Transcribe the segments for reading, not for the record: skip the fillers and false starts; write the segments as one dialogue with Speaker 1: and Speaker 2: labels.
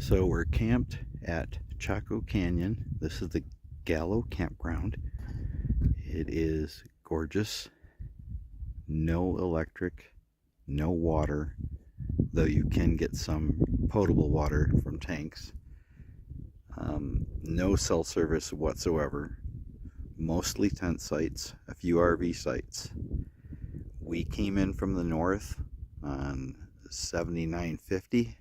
Speaker 1: So we're camped at Chaco Canyon. This is the Gallo Campground. It is gorgeous. No electric, no water, though you can get some potable water from tanks. No cell service whatsoever. Mostly tent sites, a few RV sites. We came in from the north on 7950.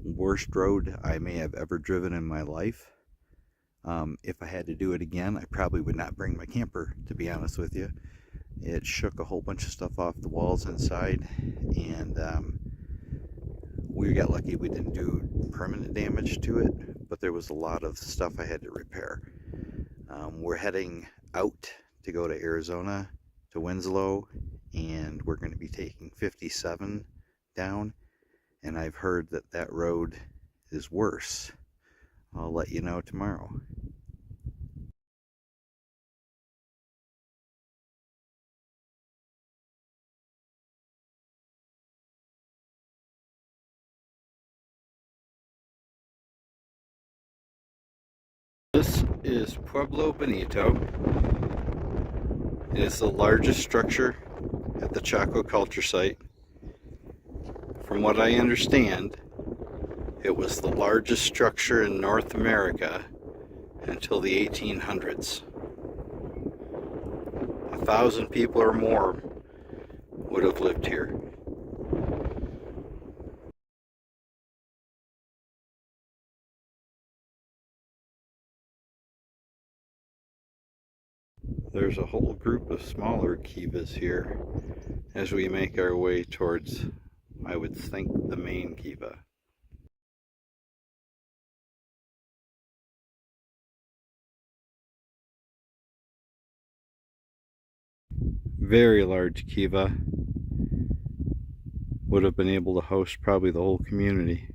Speaker 1: Worst road I may have ever driven in my life. If I had to do it again, I probably would not bring my camper, to be honest with you. It shook a whole bunch of stuff off the walls inside, and we got lucky we didn't do permanent damage to it, but there was a lot of stuff I had to repair. We're heading out to go to Arizona, to Winslow, and we're going to be taking 57 down, and I've heard that that road is worse. I'll let you know tomorrow. This is Pueblo Bonito. It is the largest structure at the Chaco Culture Site. From what I understand, it was the largest structure in North America until the 1800s. 1,000 people or more would have lived here. There's a whole group of smaller kivas here as we make our way towards, I would think, the main kiva. Very large kiva. Would have been able to host probably the whole community.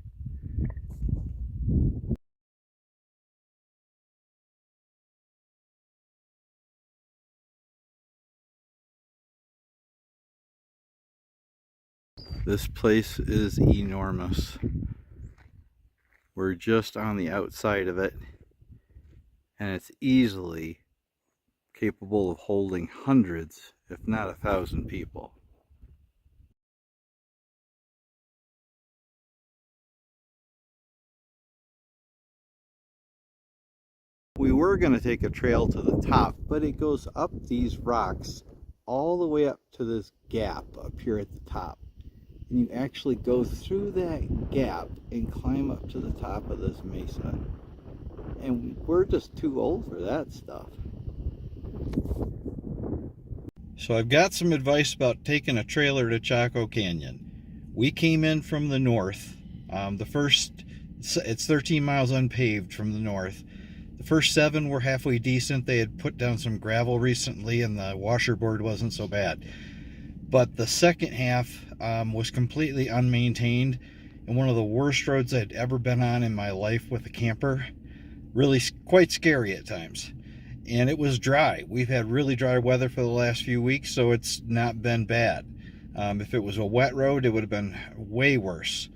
Speaker 1: This place is enormous. We're just on the outside of it, and it's easily capable of holding hundreds, if not 1,000 people. We were going to take a trail to the top, but it goes up these rocks all the way up to this gap up here at the top. And you actually go through that gap and climb up to the top of this mesa. And we're just too old for that stuff. So I've got some advice about taking a trailer to Chaco Canyon. We came in from the north. It's 13 miles unpaved from the north. The first 7 were halfway decent. They had put down some gravel recently and the washerboard wasn't so bad. But the second half was completely unmaintained and one of the worst roads I'd ever been on in my life with a camper. Really quite scary at times. And it was dry. We've had really dry weather for the last few weeks, so it's not been bad. If it was a wet road, it would have been way worse.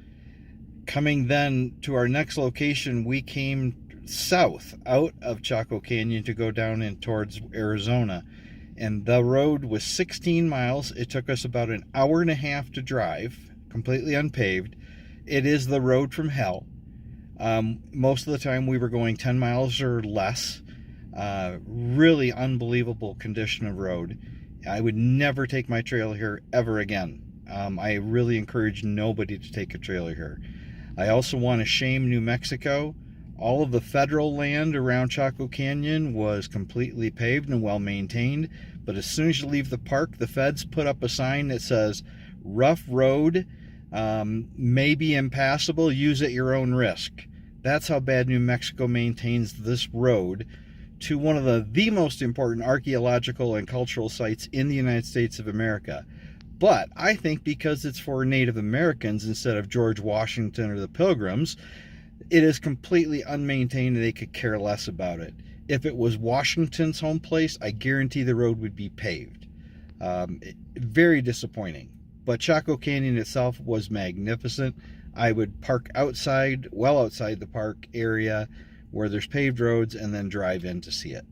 Speaker 1: Coming then to our next location, we came south out of Chaco Canyon to go down in towards Arizona. And the road was 16 miles. It took us about an hour and a half to drive, completely unpaved. It is the road from hell. Most of the time we were going 10 miles or less. Really unbelievable condition of road. I would never take my trailer here ever again. I really encourage nobody to take a trailer here. I also want to shame New Mexico. All of the federal land around Chaco Canyon was completely paved and well maintained, but as soon as you leave the park, the feds put up a sign that says, rough road, may be impassable, use at your own risk. That's how bad New Mexico maintains this road to one of the most important archaeological and cultural sites in the United States of America. But I think because it's for Native Americans instead of George Washington or the Pilgrims, it is completely unmaintained and they could care less about it. If it was Washington's home place, I guarantee the road would be paved. Very disappointing. But Chaco Canyon itself was magnificent. I would park outside, well outside the park area where there's paved roads, and then drive in to see it.